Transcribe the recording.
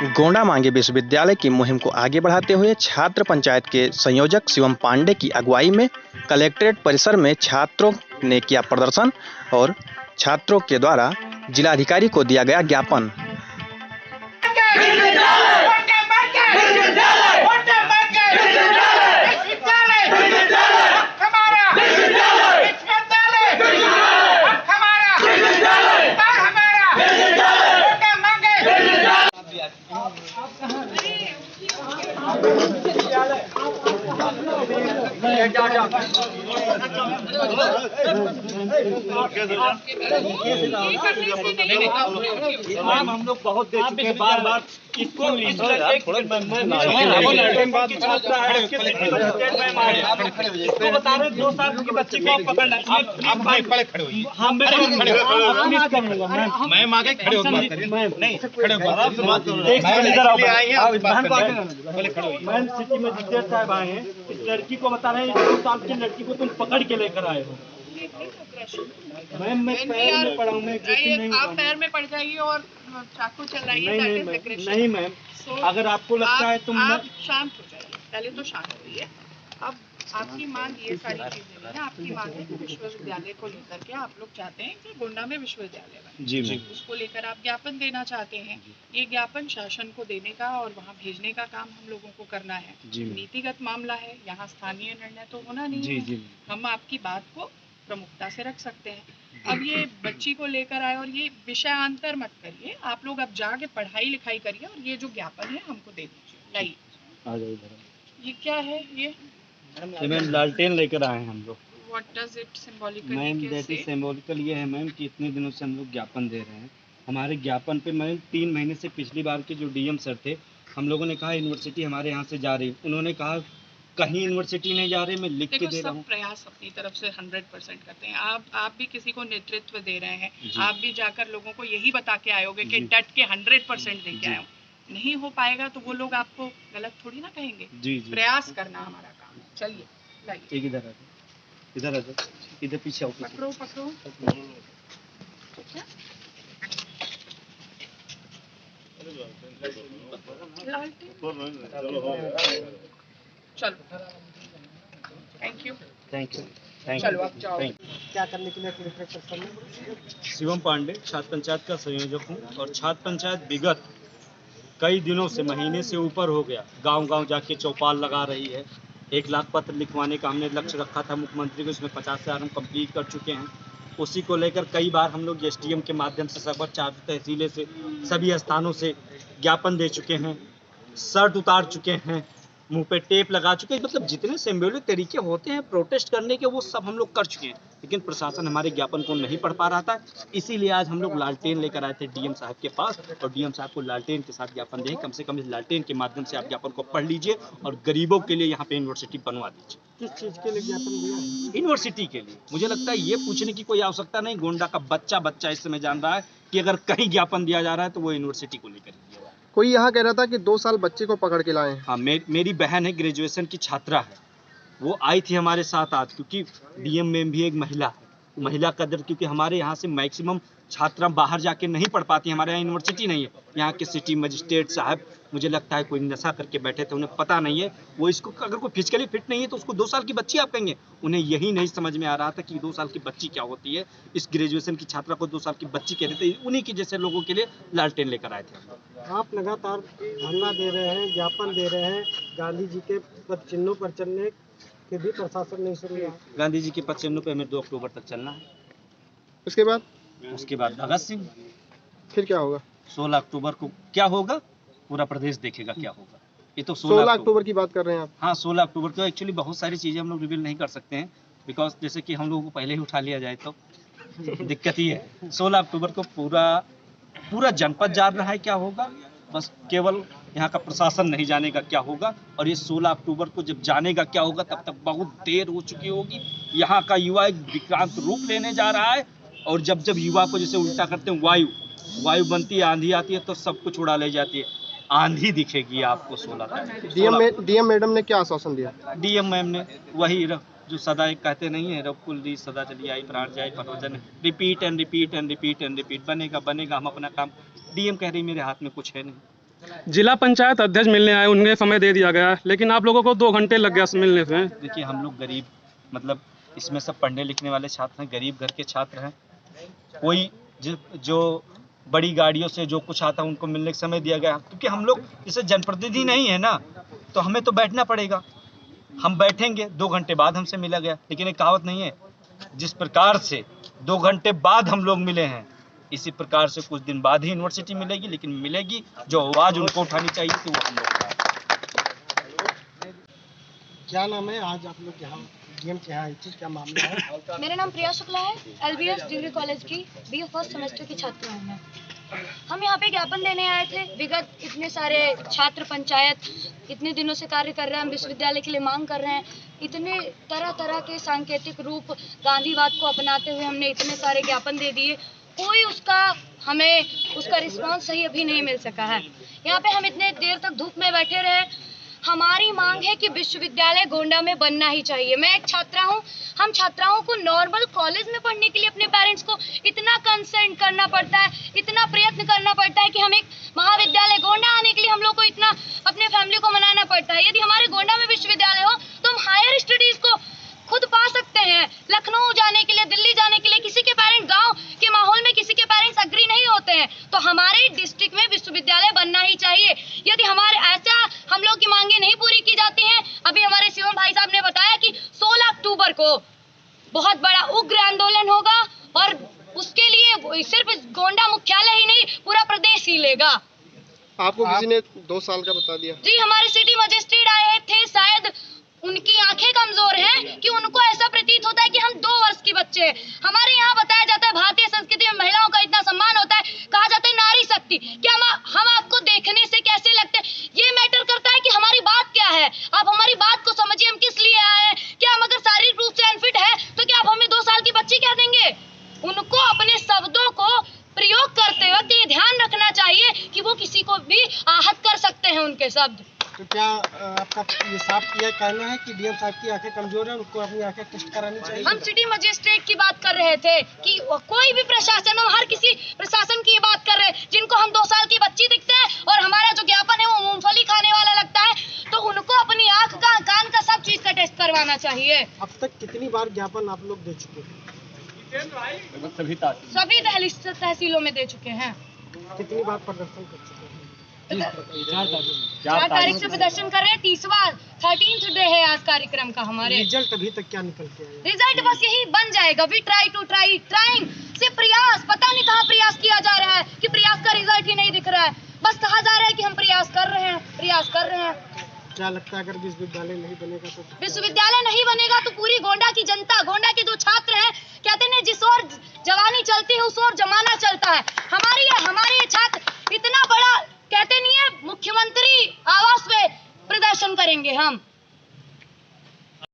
गोंडा मांगे विश्वविद्यालय की मुहिम को आगे बढ़ाते हुए छात्र पंचायत के संयोजक शिवम पांडे की अगुवाई में कलेक्ट्रेट परिसर में छात्रों ने किया प्रदर्शन और छात्रों के द्वारा जिलाधिकारी को दिया गया ज्ञापन। हम लोग बहुत दे चुके हैं बार-बार इसको बता रहे 2 साल के बच्चे को पकड़ना आप खड़े होइए। मैम आगे खड़े होकर बात करिए। नहीं खड़े होकर बात करो। मैम सिटी मजिस्ट्रेट साहब आए हैं, इस लड़की को बता रहे हैं 2 साल की लड़की को तुम पकड़ के लेकर आए हो। मैम मैं पैर में पड़ा हूँ, मैं नहीं आप पैर में पड़ जाइए और चाकू चलाइए। नहीं मैम, अगर आपको लगता है तुम आप शांत हो जाइए, पहले तो शांत होइए। अब आपकी मांग ये सारी चीजें नहीं है, आपकी मांग है कि विश्वविद्यालय को लेकर के आप लोग चाहते हैं कि गोंडा में विश्वविद्यालय बने। जी मैम, उसको लेकर आप ज्ञापन देना चाहते हैं। ये ज्ञापन शासन को देने का और वहाँ भेजने का काम हम लोगों को करना है। नीतिगत मामला है, यहाँ स्थानीय निर्णय तो होना नहीं है। हम आपकी बात को प्रमुखता से रख सकते हैं। अब ये बच्ची को लेकर आए और ये विषयांतर मत करिए, आप लोग अब जाके पढ़ाई लिखाई करिए और ये जो ज्ञापन है हमको दे दीजिए। लाइए, ये क्या है? ये मैम लालटेन लेकर आए हैं हम लोग। What does it symbolically? Ma'am that is symbolical ये है मैम कि इतने दिनों से हम लोग ज्ञापन दे रहे हैं। हमारे ज्ञापन पे मैम 3 महीने से पिछली बार के जो डीएम सर थे, हम लोगों ने कहा यूनिवर्सिटी हमारे यहाँ से जा रही, उन्होंने कहा कहीं यूनिवर्सिटी नहीं जा रही, मैं लिख के दे रहा हूँ। प्रयास अपनी तरफ से 100% करते हैं। आप भी किसी को नेतृत्व दे रहे हैं, आप भी जाकर लोगों को यही बता के आए होगे कि डट के 100% दे के आए हो। नहीं हो पाएगा तो वो लोग आपको गलत थोड़ी ना कहेंगे। प्रयास करना हमारा काम है। चलिए लाइए, इधर आ जाओ, इधर पीछे आओ। पकड़ो चलो, थैंक यू। चलो आप जाओ। क्या करने के लिए? शिवम पांडे छात्र पंचायत का संयोजक हूँ और छात्र पंचायत विगत कई दिनों से, महीने से ऊपर हो गया, गांव-गांव जाके चौपाल लगा रही है। 1 लाख पत्र लिखवाने का हमने लक्ष्य रखा था मुख्यमंत्री को, इसमें 50,000 हम कंप्लीट कर चुके हैं। उसी को लेकर कई बार हम लोग एसडीएम के माध्यम से सब 4 तहसीलें से सभी स्थानों से ज्ञापन दे चुके हैं, शर्ट उतार चुके हैं, मुंह पे टेप लगा चुके हैं। मतलब जितने सिंबॉलिक तरीके होते हैं प्रोटेस्ट करने के, वो सब हम लोग कर चुके हैं, लेकिन प्रशासन हमारे ज्ञापन को नहीं पढ़ पा रहा था। इसीलिए आज हम लोग लालटेन लेकर आए थे डीएम साहब के पास और डीएम साहब को लालटेन के साथ ज्ञापन दें। कम से कम इस लालटेन के माध्यम से आप ज्ञापन को पढ़ लीजिए और गरीबों के लिए यहाँ पे यूनिवर्सिटी बनवा दीजिए। किस चीज के लिए ज्ञापन दिया? यूनिवर्सिटी के लिए। मुझे लगता है ये पूछने की कोई आवश्यकता नहीं, गोंडा का बच्चा इस समय जान रहा है कि अगर कहीं ज्ञापन दिया जा रहा है तो वो यूनिवर्सिटी को लेकर दिया जा रहा है। कोई यहाँ कह रहा था कि 2 साल बच्चे को पकड़ के लाए हैं। हाँ, मेरी बहन है, ग्रेजुएशन की छात्रा है, वो आई थी हमारे साथ आज, क्योंकि डीएम में भी एक महिला है, महिला कदर, क्योंकि हमारे यहाँ से मैक्सिमम छात्रा बाहर जाके नहीं पढ़ पाती, हमारे यहाँ यूनिवर्सिटी नहीं है। यहाँ के सिटी मजिस्ट्रेट साहब मुझे लगता है कोई नशा करके बैठे थे, उन्हें पता नहीं है, वो इसको अगर कोई फिजिकली फिट नहीं है तो उसको 2 साल की बच्ची आप कहेंगे। उन्हें यही नहीं समझ में आ रहा था कि 2 साल की बच्ची क्या होती है। इस ग्रेजुएशन की छात्रा को 2 साल की बच्ची कहते थे। उन्हीं के जैसे लोगों के लिए लालटेन लेकर आए थे। आप लगातार धरना दे रहे हैं, ज्ञापन दे रहे हैं, गांधी जी के पद चिन्हों पर चलने के भी प्रशासन नहीं सुन रहा। गांधी जी के पद चिन्हों पर हमें 2 अक्टूबर तक चलना है। उसके बाद भगत सिंह। फिर क्या होगा? 16 अक्टूबर को क्या होगा पूरा प्रदेश देखेगा क्या होगा। ये तो 16 अक्टूबर की बात कर रहे हैं आप? हाँ, 16 अक्टूबर को। एक्चुअली बहुत सारी चीज़ें हम लोग रिवील नहीं कर सकते हैं, बिकॉज जैसे कि हम लोगों को पहले ही उठा लिया जाए तो दिक्कत ही है। 16 अक्टूबर को पूरा जनपद जान रहा है क्या होगा, बस केवल यहाँ का प्रशासन नहीं जानेगा क्या होगा। और ये 16 अक्टूबर को जब जानेगा क्या होगा तब तक बहुत देर हो चुकी होगी। यहाँ का युवा एक विक्रांत रूप लेने जा रहा है और जब युवा को जैसे उल्टा करते हैं, वायु बनती है, आंधी आती है तो सब कुछ उड़ा ले जाती है। आंधी दिखेगी आपको 16 तारीख। डीएम मैडम ने क्या आश्वासन दिया? डीएम मैम ने वही जो सदा एक कहते नहीं है, रबकुल दी सदा चली आई, प्राण जाए परोजन, repeat and repeat and repeat and repeat, बनेगा हम अपना काम। डीएम कह रही मेरे हाथ में कुछ है नहीं, जिला पंचायत अध्यक्ष मिलने आए, उन्हें समय दे दिया गया, लेकिन आप लोगों को 2 घंटे लग गया मिलने से। देखिए हम लोग गरीब, मतलब इसमें सब पढ़ने लिखने वाले छात्र हैं, गरीब घर के छात्र हैं। कोई जो बड़ी गाड़ियों से जो कुछ आता है उनको मिलने का समय दिया गया, क्योंकि हम लोग जैसे जनप्रतिनिधि नहीं है ना, तो हमें तो बैठना पड़ेगा। हम बैठेंगे, 2 घंटे बाद हमसे मिला गया। लेकिन एक कहावत नहीं है, जिस प्रकार से 2 घंटे बाद हम लोग मिले हैं, इसी प्रकार से कुछ दिन बाद ही यूनिवर्सिटी मिलेगी, लेकिन मिलेगी। जो आवाज़ उनको उठानी चाहिए थी वो हम लोग उठाएं। क्या नाम है? आज आप लोग यहाँ डीएम के यहाँ आए थे, क्या मामला है? मेरा नाम प्रिया शुक्ला है, एलबीएस डिग्री कॉलेज की बीए फर्स्ट सेमेस्टर की छात्र हूँ मैं। हम यहाँ पे ज्ञापन देने आए थे। विगत इतने सारे छात्र पंचायत इतने दिनों से कार्य कर रहे हैं, हम विश्वविद्यालय के लिए मांग कर रहे हैं। इतने तरह तरह के सांकेतिक रूप गांधीवाद को अपनाते हुए हमने इतने सारे ज्ञापन दे दिए, कोई हमें उसका रिस्पांस सही अभी नहीं मिल सका है। यहाँ पे हम इतने देर तक धूप में बैठे रहे। हमारी मांग है कि विश्वविद्यालय गोंडा में बनना ही चाहिए। मैं एक छात्रा हूँ, हम छात्राओं को नॉर्मल कॉलेज में पढ़ने के लिए अपने पेरेंट्स को इतना कंसेंट करना पड़ता है, इतना प्रयत्न करना पड़ता है कि हम एक महाविद्यालय गोंडा आने के लिए हम लोग को इतना अपने फैमिली को मनाना पड़ता है। यदि हमारे गोंडा में विश्वविद्यालय हो तो हम हायर स्टडीज को खुद पा सकते हैं। लखनऊ जाने के लिए, दिल्ली जाने के लिए किसी के पेरेंट्स, गांव के माहौल में किसी के पेरेंट्स अग्री नहीं होते हैं, तो हमारे डिस्ट्रिक्ट में विश्वविद्यालय बनना ही चाहिए। यदि हमारे ऐसा हम लोग की मांगे नहीं पूरी की जाती हैं, अभी हमारे शिवम भाई साहब ने बताया कि 16 अक्टूबर को बहुत बड़ा उग्र आंदोलन होगा और उसके लिए सिर्फ गोंडा मुख्यालय ही नहीं पूरा प्रदेश ही लेगा। आपको किसी ने 2 साल का बता दिया? जी, हमारे सिटी मजिस्ट्रेट आए थे, शायद उनकी आंखें कमजोर हैं कि उनको ऐसा प्रतीत होता है कि हम 2 वर्ष की बच्चे हैं। हमारे यहाँ बताया जाता है भारतीय संस्कृति में महिलाओं का इतना सम्मान होता है, कहा जाता है नारी शक्ति। क्या हम आपको देखने से कैसे लगते हैं ये मैटर करता है कि हमारी बात क्या है। आप हमारी बात को समझिए, हम किस लिए आए हैं। क्या हम अगर शारीरिक रूप से अनफिट है तो क्या आप हमें 2 साल की बच्ची कह देंगे? उनको अपने शब्दों को प्रयोग करते वक्त ये ध्यान रखना चाहिए कि वो किसी को भी आहत कर सकते हैं उनके शब्द। तो क्या आपका ये साफ किया कहना है कि डीएम साहब की आंखें कमजोर है, उनको अपनी आंखें टेस्ट करानी चाहिए? हम सिटी मजिस्ट्रेट की बात कर रहे थे कि कोई भी प्रशासन हो, हर किसी प्रशासन की बात कर रहे हैं जिनको हम 2 साल की बच्ची दिखते हैं और हमारा जो ज्ञापन है वो मूंगफली खाने वाला लगता है, तो उनको अपनी आंख का, कान का, सब चीज का टेस्ट करवाना चाहिए। अब तक कितनी बार ज्ञापन आप लोग दे चुके हैं? सभी तहसीलों में दे चुके हैं। कितनी बार प्रदर्शन कर चुके हैं? 4 तारीख से प्रदर्शन कर रहे हैं, 13th डे है आज कार्यक्रम का हमारे। रिजल्ट अभी तक क्या निकल के आया? रिजल्ट बस यही बन जाएगा, वी ट्राई टू ट्राइंग। सिर्फ प्रयास, पता नहीं कहाँ प्रयास किया जा रहा है कि प्रयास का रिजल्ट ही नहीं दिख रहा है। बस कहा जा रहा है कि हम प्रयास कर रहे हैं। क्या लगता है अगर विश्वविद्यालय नहीं बनेगा तो? विश्वविद्यालय नहीं बनेगा तो पूरी गोंडा की जनता, गोंडा के जो छात्र हैं, कहते हैं जिस ओर जवानी चलती है उस ओर जमाना चलता है। हमारे ये छात्र इतना बड़ा कहते नहीं है, मुख्यमंत्री आवास पे प्रदर्शन करेंगे हम।